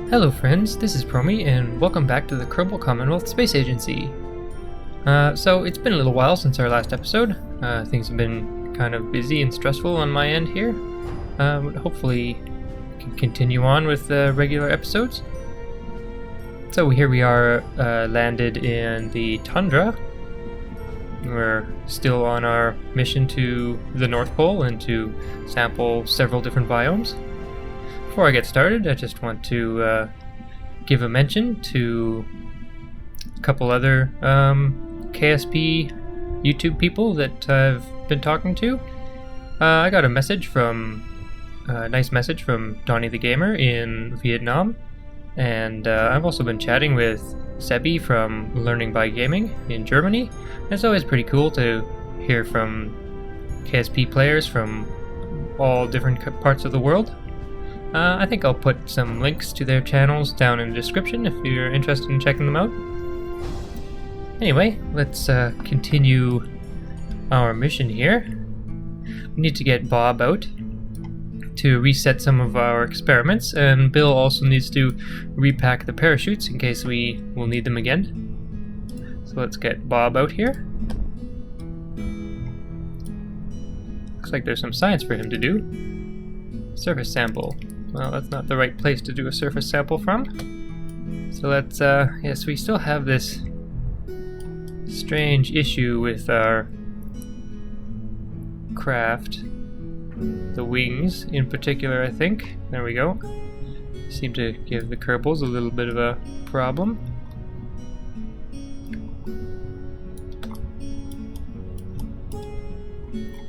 Hello friends, this is Promi, and welcome back to the Kerbal Commonwealth Space Agency. So it's been a little while since our last episode. Things have been kind of busy and stressful on my end here. But hopefully we can continue on with the regular episodes. So here we are, landed in the tundra. We're still on our mission to the North Pole and to sample several different biomes. Before I get started, I just want to give a mention to a couple other KSP YouTube people that I've been talking to. I got a nice message from Donnie the Gamer in Vietnam, and I've also been chatting with Sebi from Learning by Gaming in Germany. It's always pretty cool to hear from KSP players from all different parts of the world. I think I'll put some links to their channels down in the description if you're interested in checking them out. Anyway, let's continue our mission here. We need to get Bob out to reset some of our experiments, and Bill also needs to repack the parachutes in case we will need them again. So let's get Bob out here. Looks like there's some science for him to do. Surface sample. Well, that's not the right place to do a surface sample from. So let's, yes, we still have this strange issue with our craft. The wings, in particular, I think. There we go. Seem to give the Kerbals a little bit of a problem.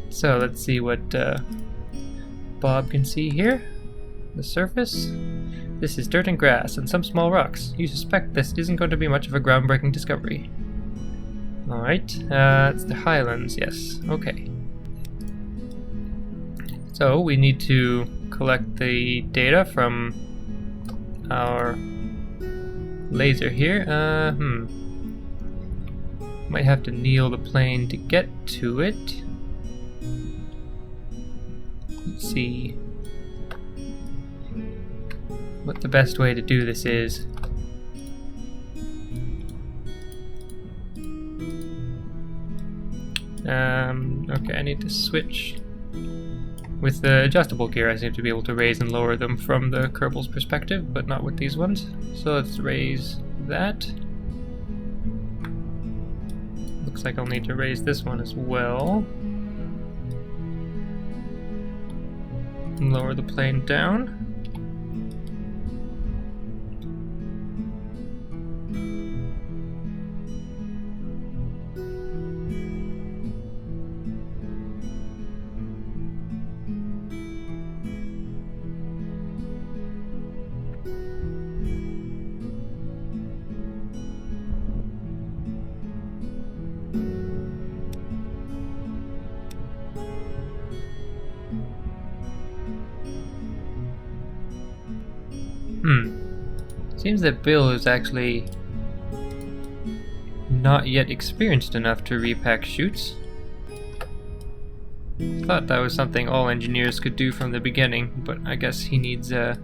So let's see what Bob can see here. The surface. This is dirt and grass and some small rocks. You suspect this isn't going to be much of a groundbreaking discovery. Alright, it's the highlands, yes. Okay. So we need to collect the data from our laser here. Might have to kneel the plane to get to it. Let's see what the best way to do this is. Okay, I need to switch. With the adjustable gear, I seem to be able to raise and lower them from the Kerbal's perspective, but not with these ones. So let's raise that. Looks like I'll need to raise this one as well. And lower the plane down. Seems that Bill is actually not yet experienced enough to repack chutes. Thought that was something all engineers could do from the beginning, but I guess he needs a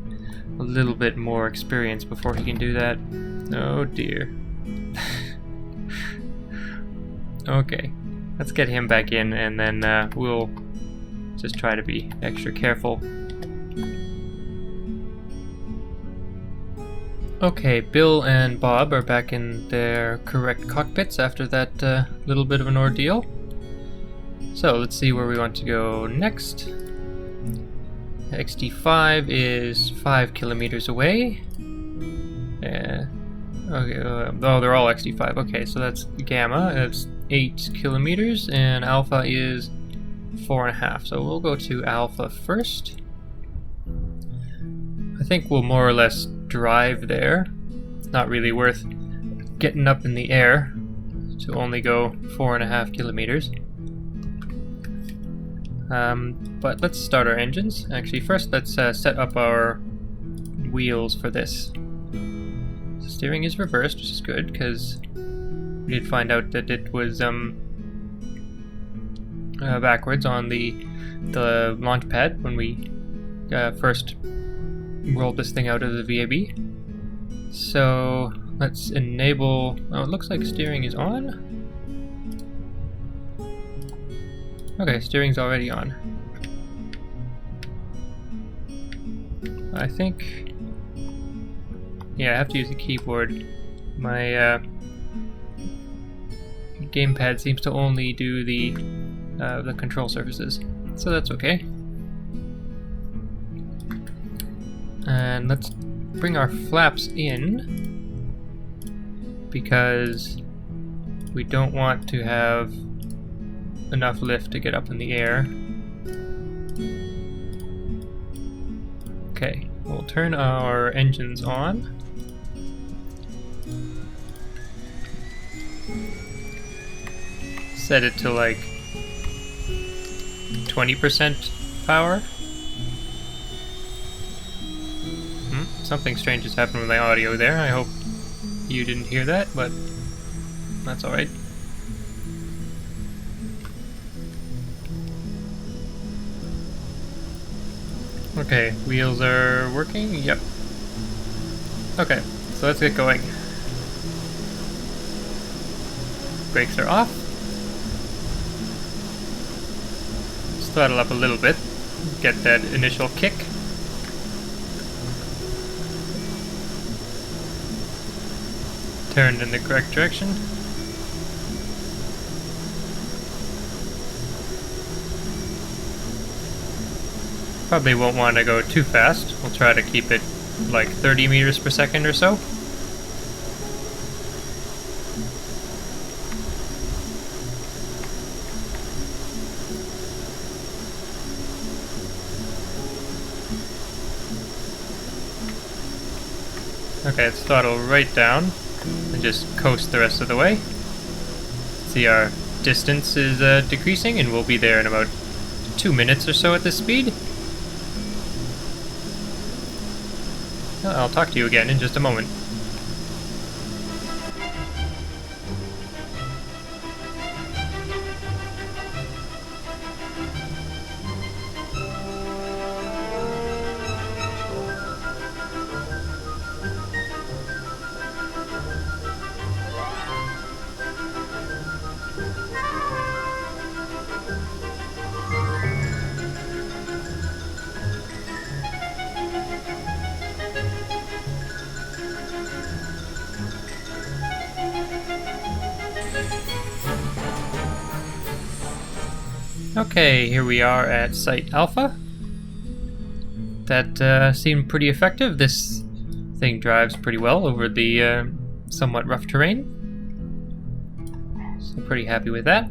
little bit more experience before he can do that. Oh dear. Okay, let's get him back in, and then we'll just try to be extra careful. Okay, Bill and Bob are back in their correct cockpits after that little bit of an ordeal. So let's see where we want to go next. XD5 is 5 kilometers away. Okay, oh, they're all XD5. Okay, so that's Gamma. That's 8 kilometers, and Alpha is 4.5. So we'll go to Alpha first. I think we'll more or less drive there. It's not really worth getting up in the air to only go 4.5 kilometers. But let's start our engines. Actually, first let's set up our wheels for this. Steering is reversed, which is good because we did find out that it was backwards on the launch pad when we first rolled this thing out of the VAB. So let's enable. Oh, it looks like steering is on. Okay, steering's already on. I think. Yeah, I have to use the keyboard. My gamepad seems to only do the control surfaces, so that's okay. And let's bring our flaps in because we don't want to have enough lift to get up in the air. Okay, we'll turn our engines on. Set it to like 20% power. Something strange has happened with my audio there. I hope you didn't hear that, but that's alright. Okay, wheels are working? Yep. Okay, so let's get going. Brakes are off. Let's throttle up a little bit, get that initial kick. Turned in the correct direction. Probably won't want to go too fast. We'll try to keep it like 30 meters per second or so. Okay, let's throttle right down and just coast the rest of the way. See, our distance is decreasing and we'll be there in about 2 minutes or so at this speed. I'll talk to you again in just a moment. Okay, here we are at Site Alpha. That seemed pretty effective. This thing drives pretty well over the somewhat rough terrain. So pretty happy with that.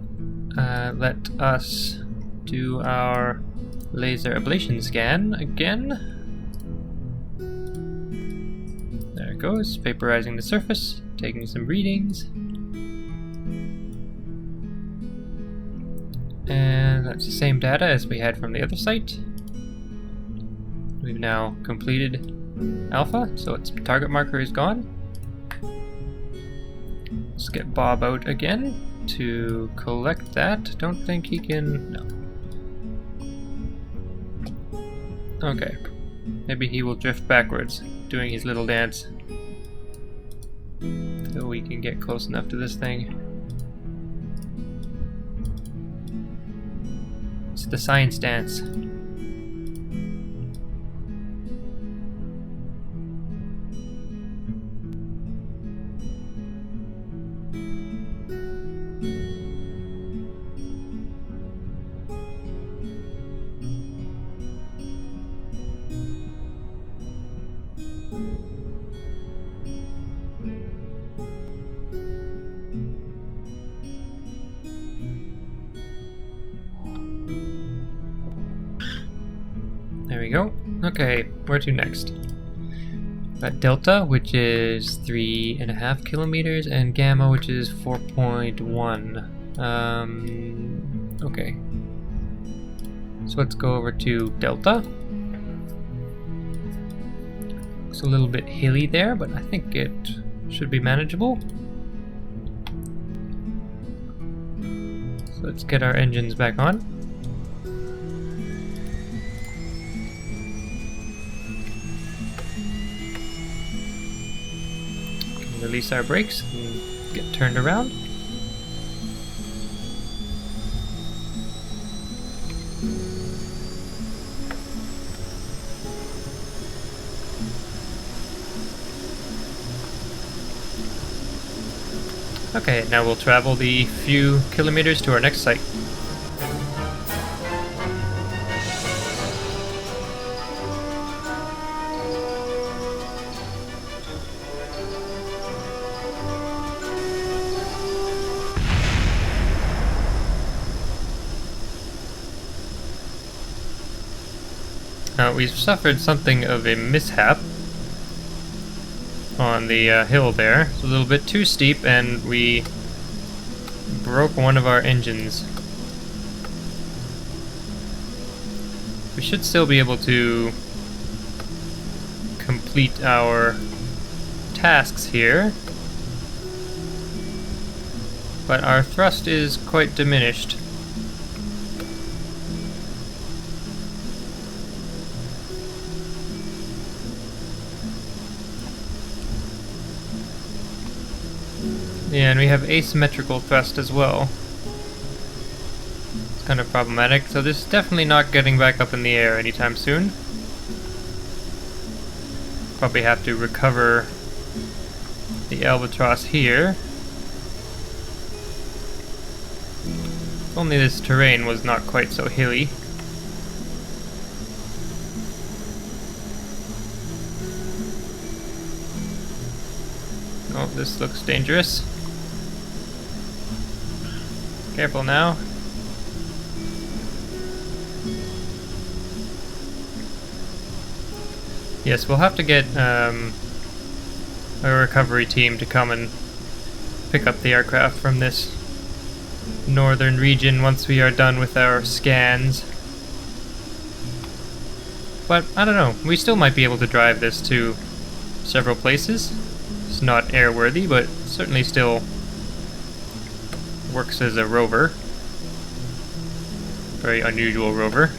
Let us do our laser ablation scan again. There it goes, vaporizing the surface, taking some readings. And that's the same data as we had from the other site. We've now completed Alpha, so its target marker is gone. Let's get Bob out again to collect that. Don't think he can... no. Okay. Maybe he will drift backwards, doing his little dance. So we can get close enough to this thing. It's the science dance. There we go. Okay, where to next? Got Delta, which is 3.5 kilometers, and Gamma, which is 4.1. Okay. So let's go over to Delta. Looks a little bit hilly there, but I think it should be manageable. So let's get our engines back on. release our brakes and get turned around. Okay, now we'll travel the few kilometers to our next site. We've suffered something of a mishap on the hill there. It's a little bit too steep and we broke one of our engines. We should still be able to complete our tasks here, but our thrust is quite diminished. Yeah, and we have asymmetrical thrust as well. It's kind of problematic, so this is definitely not getting back up in the air anytime soon. Probably have to recover the albatross here. If only this terrain was not quite so hilly. Oh, this looks dangerous. Careful now. Yes, we'll have to get a recovery team to come and pick up the aircraft from this northern region once we are done with our scans. But, I don't know, we still might be able to drive this to several places. It's not airworthy, but certainly still works as a rover. Very unusual rover.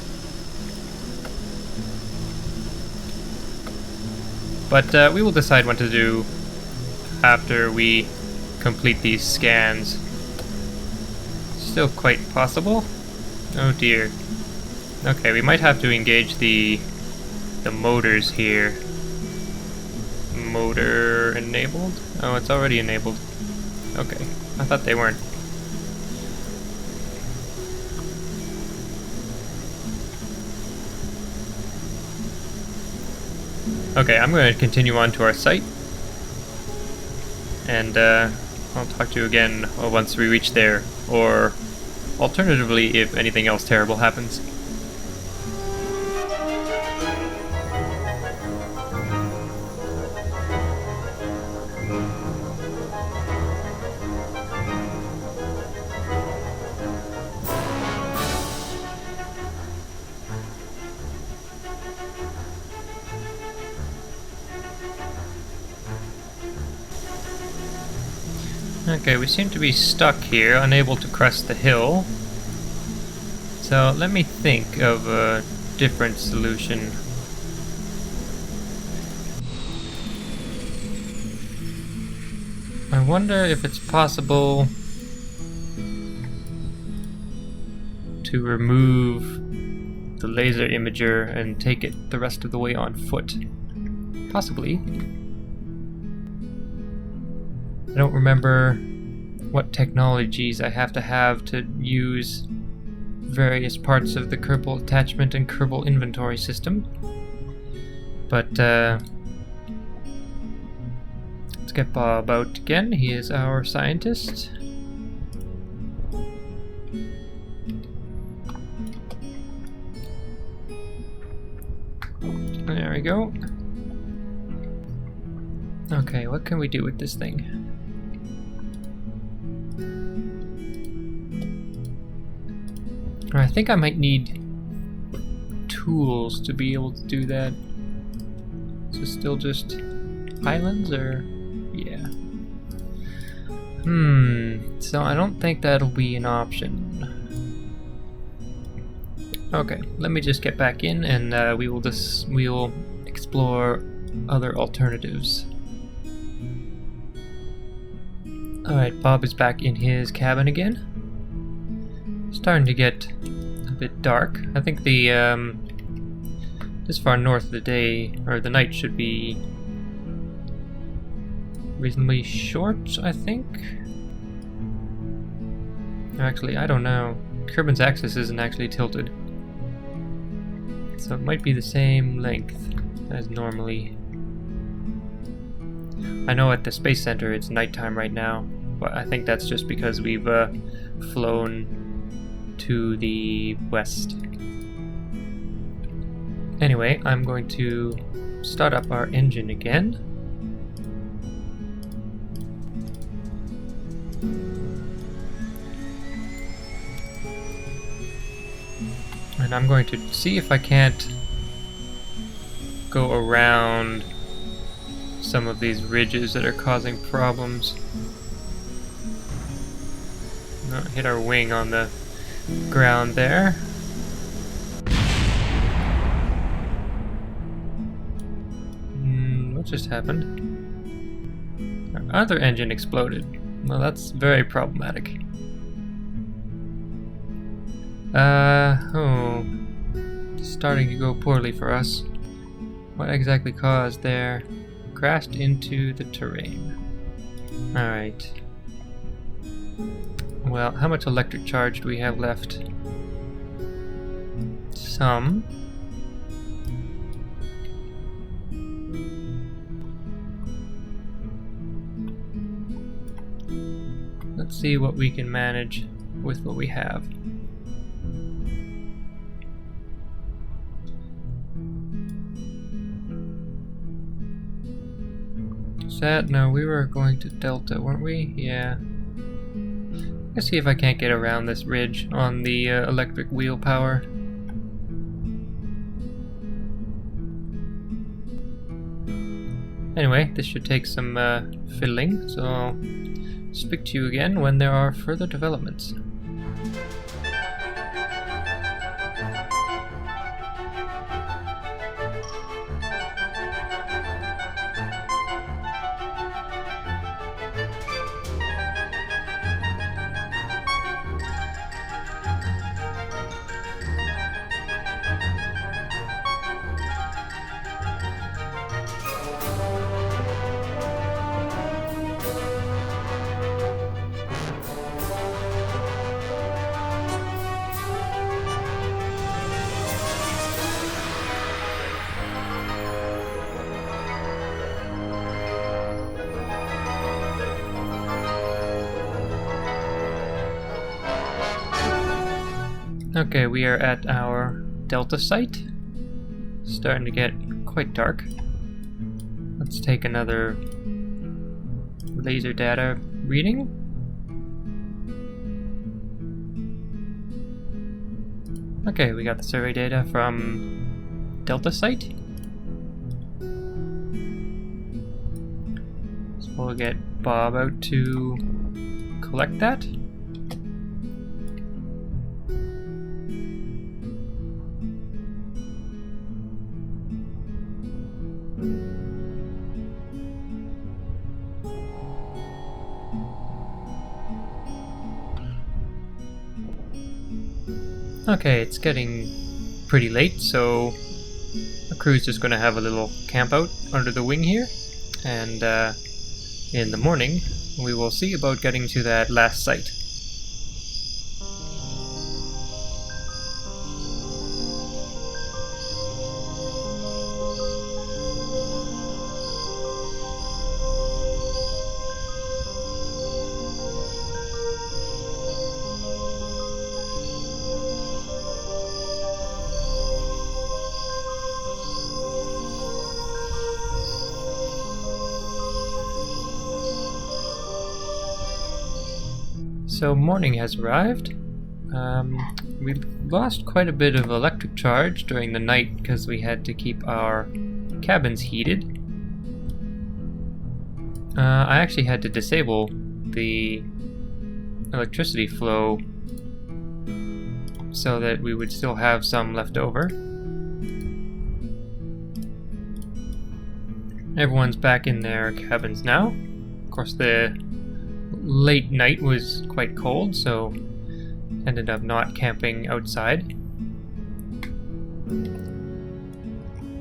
But we will decide what to do after we complete these scans. Still quite possible. Oh dear. Okay, we might have to engage the motors here. Motor enabled? Oh, it's already enabled. Okay, I thought they weren't. Okay, I'm going to continue on to our site, and I'll talk to you again once we reach there, or alternatively if anything else terrible happens. Okay, we seem to be stuck here, unable to crest the hill. So let me think of a different solution. I wonder if it's possible to remove the laser imager and take it the rest of the way on foot. Possibly. I don't remember what technologies I have to use various parts of the Kerbal attachment and Kerbal inventory system. But let's get Bob out again. He is our scientist. There we go. Okay, what can we do with this thing? I think I might need tools to be able to do that. Is this still just islands, or... yeah. So I don't think that'll be an option. Okay, let me just get back in and we'll explore other alternatives. Alright, Bob is back in his cabin again. Starting to get a bit dark. I think the this far north the day or the night should be reasonably short, I think. Actually, I don't know. Kerbin's axis isn't actually tilted, so it might be the same length as normally. I know at the Space Center it's nighttime right now, but I think that's just because we've flown to the west. Anyway, I'm going to start up our engine again. And I'm going to see if I can't go around some of these ridges that are causing problems. Not hit our wing on the ground there. What just happened? Our other engine exploded. Well, that's very problematic. Starting to go poorly for us. What exactly caused there? Crashed into the terrain. Alright. Well, how much electric charge do we have left? Some. Let's see what we can manage with what we have. That? No, we were going to Delta, weren't we? Yeah. Let's see if I can't get around this ridge on the electric wheel power. Anyway, this should take some fiddling, so I'll speak to you again when there are further developments. Okay, we are at our Delta site. Starting to get quite dark. Let's take another laser data reading. Okay, we got the survey data from Delta site. So we'll get Bob out to collect that. Okay, it's getting pretty late, so the crew's just going to have a little camp out under the wing here, and in the morning we will see about getting to that last site. So morning has arrived. We lost quite a bit of electric charge during the night because we had to keep our cabins heated. I actually had to disable the electricity flow so that we would still have some left over. Everyone's back in their cabins now. Of course, the late night was quite cold, so ended up not camping outside.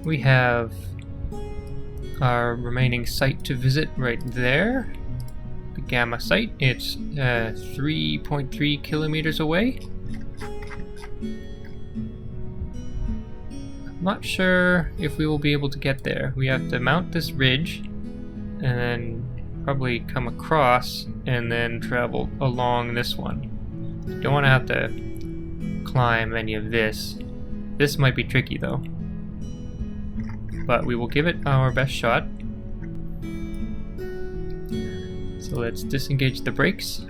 We have our remaining site to visit right there. The Gamma site. It's 3.3 kilometers away. I'm not sure if we will be able to get there. We have to mount this ridge and then probably come across and then travel along this one. Don't want to have to climb any of this. This might be tricky though. But we will give it our best shot. So let's disengage the brakes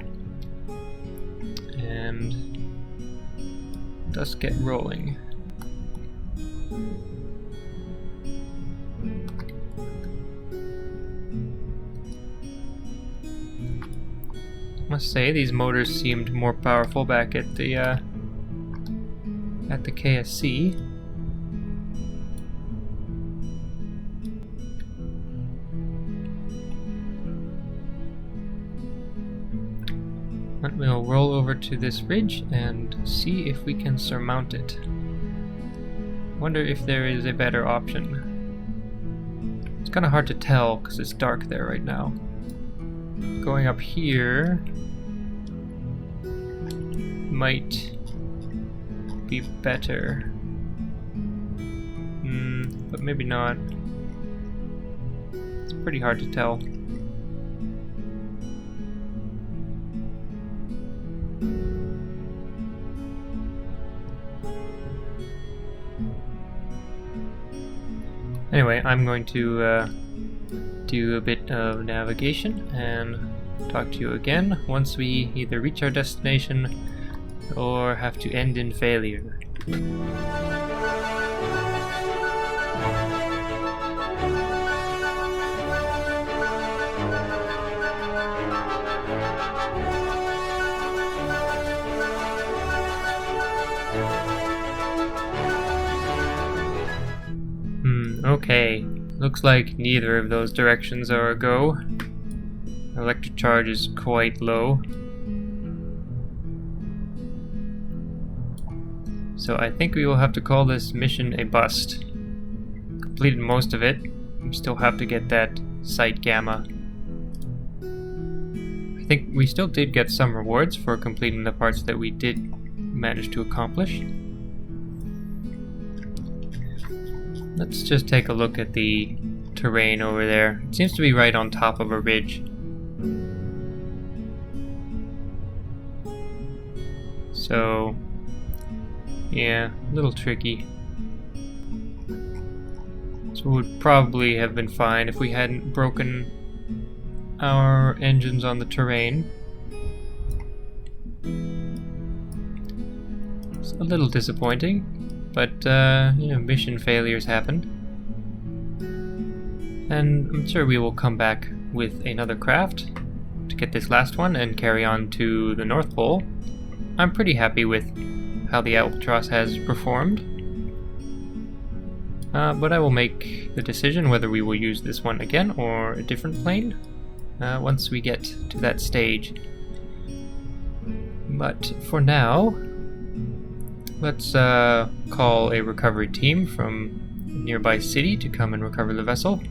and just get rolling. I must say these motors seemed more powerful back at the KSC. But we'll roll over to this ridge and see if we can surmount it. Wonder if there is a better option. It's kind of hard to tell because it's dark there right now. Going up here might be better. But maybe not. It's pretty hard to tell. Anyway, I'm going to do a bit of navigation and talk to you again once we either reach our destination or have to end in failure. Okay, looks like neither of those directions are a go. Our electric charge is quite low. So I think we will have to call this mission a bust. Completed most of it. We still have to get that site Gamma. I think we still did get some rewards for completing the parts that we did manage to accomplish. Let's just take a look at the terrain over there. It seems to be right on top of a ridge. So, yeah, a little tricky. So it would probably have been fine if we hadn't broken our engines on the terrain. It's a little disappointing. But, mission failures happen. And I'm sure we will come back with another craft to get this last one and carry on to the North Pole. I'm pretty happy with how the Albatross has performed. But I will make the decision whether we will use this one again or a different plane once we get to that stage. But for now, let's call a recovery team from a nearby city to come and recover the vessel.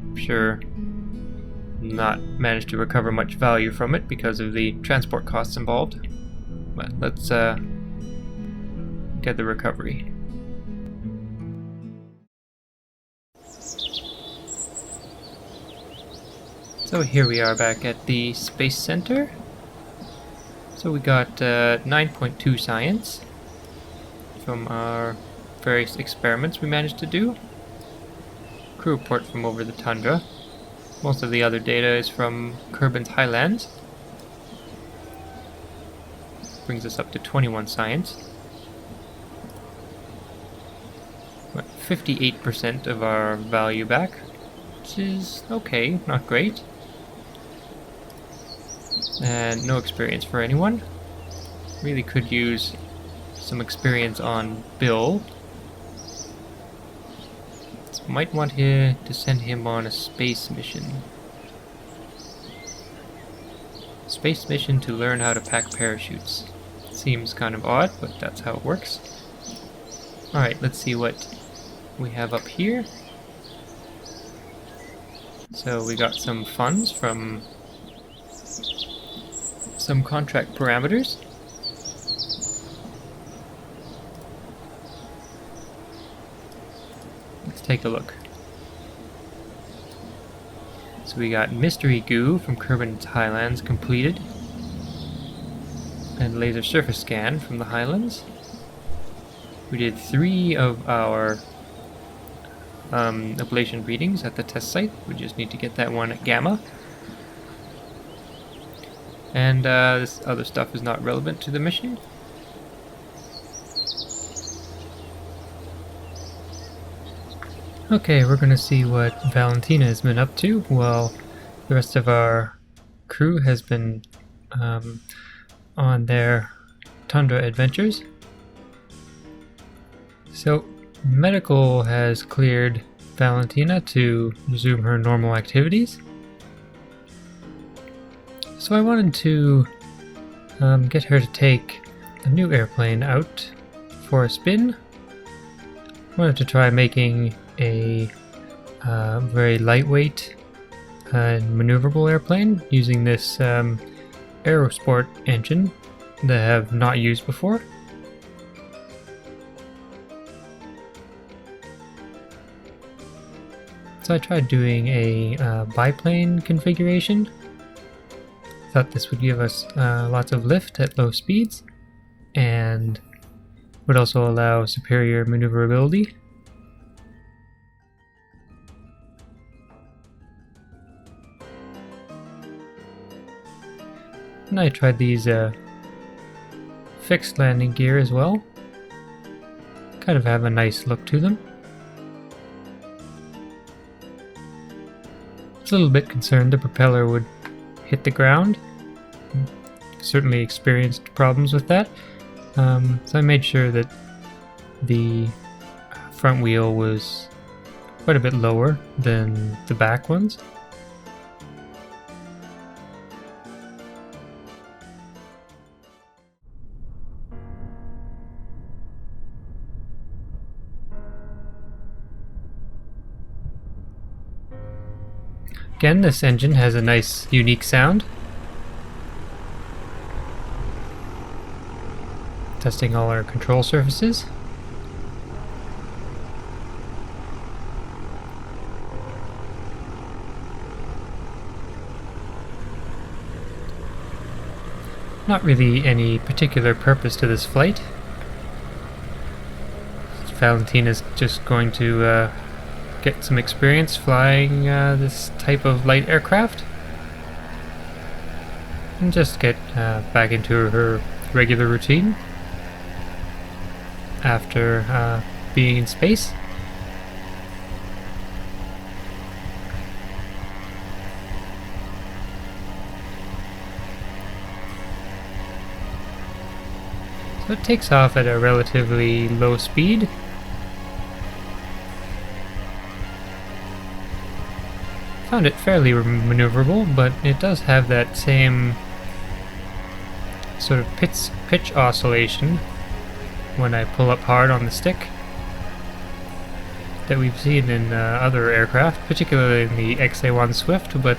I'm sure not managed to recover much value from it because of the transport costs involved. But let's get the recovery. So here we are back at the Space Center. So we got 9.2 science from our various experiments we managed to do. Crew report from over the tundra. Most of the other data is from Kerbin's Highlands. Brings us up to 21 science. 58% of our value back, which is okay, not great. And no experience for anyone. Really could use some experience on Bill. So might want to send him on a space mission. space mission to learn how to pack parachutes. Seems kind of odd, but that's how it works. Alright, let's see what we have up here. So we got some funds from some contract parameters. Let's take a look. So we got Mystery Goo from Kerbal Highlands completed, and Laser Surface Scan from the Highlands. We did 3 of our ablation readings at the test site. We just need to get that one at Gamma. And this other stuff is not relevant to the mission. Okay, we're gonna see what Valentina has been up to while the rest of our crew has been on their Tundra adventures. So, Medical has cleared Valentina to resume her normal activities. So I wanted to get her to take a new airplane out for a spin. I wanted to try making a very lightweight and maneuverable airplane using this Aerosport engine that I have not used before. So I tried doing a biplane configuration. Thought this would give us lots of lift at low speeds and would also allow superior maneuverability. And I tried these fixed landing gear as well. Kind of have a nice look to them. I was a little bit concerned the propeller would hit the ground. Certainly experienced problems with that. So I made sure that the front wheel was quite a bit lower than the back ones. Again, this engine has a nice, unique sound. Testing all our control surfaces. Not really any particular purpose to this flight. Valentina's just going to get some experience flying this type of light aircraft and just get back into her regular routine after being in space. So it takes off at a relatively low speed. Found it fairly maneuverable, but it does have that same sort of pitch oscillation when I pull up hard on the stick that we've seen in other aircraft, particularly in the XA-1 Swift, but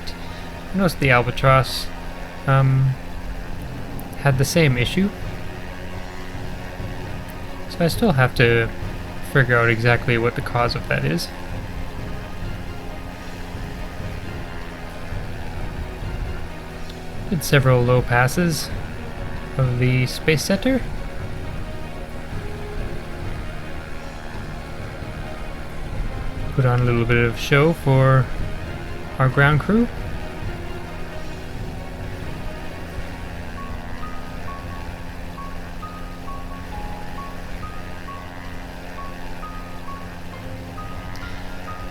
I noticed the Albatross had the same issue. So I still have to figure out exactly what the cause of that is. Did several low passes of the Space Center. Put on a little bit of show for our ground crew.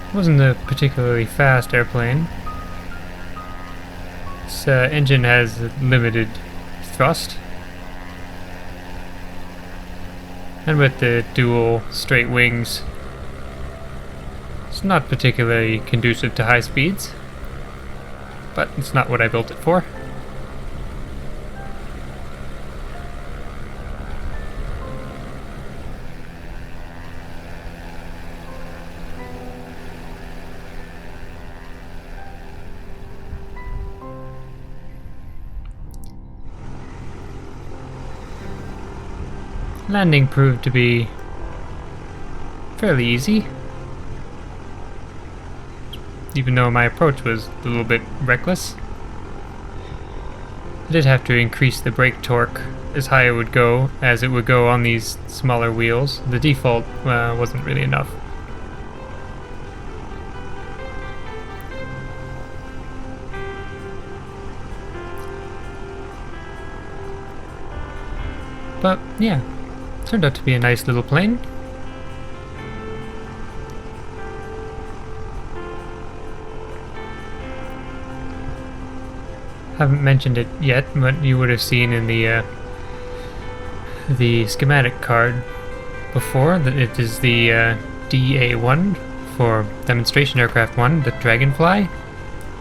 It wasn't a particularly fast airplane. This engine has limited thrust, and with the dual straight wings, it's not particularly conducive to high speeds, but it's not what I built it for. landing proved to be fairly easy, even though my approach was a little bit reckless. I did have to increase the brake torque as high it would go as it would go on these smaller wheels. The default wasn't really enough. But yeah, turned out to be a nice little plane. Haven't mentioned it yet, but you would have seen in the schematic card before that it is the DA1 for Demonstration Aircraft 1, the Dragonfly.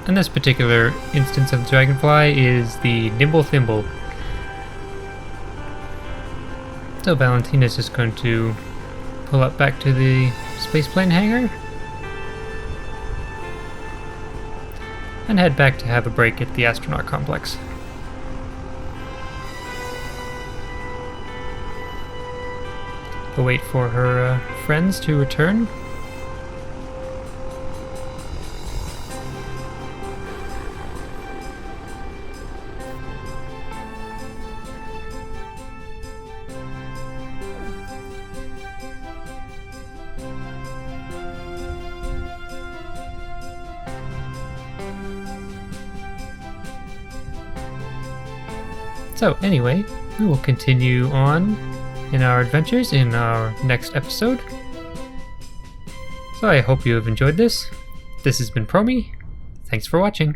And this particular instance of the Dragonfly is the Nimble Thimble. So Valentina's just going to pull up back to the spaceplane hangar and head back to have a break at the astronaut complex. We'll wait for her friends to return. So anyway, we will continue on in our adventures in our next episode. So I hope you have enjoyed this. This has been Promi. Thanks for watching.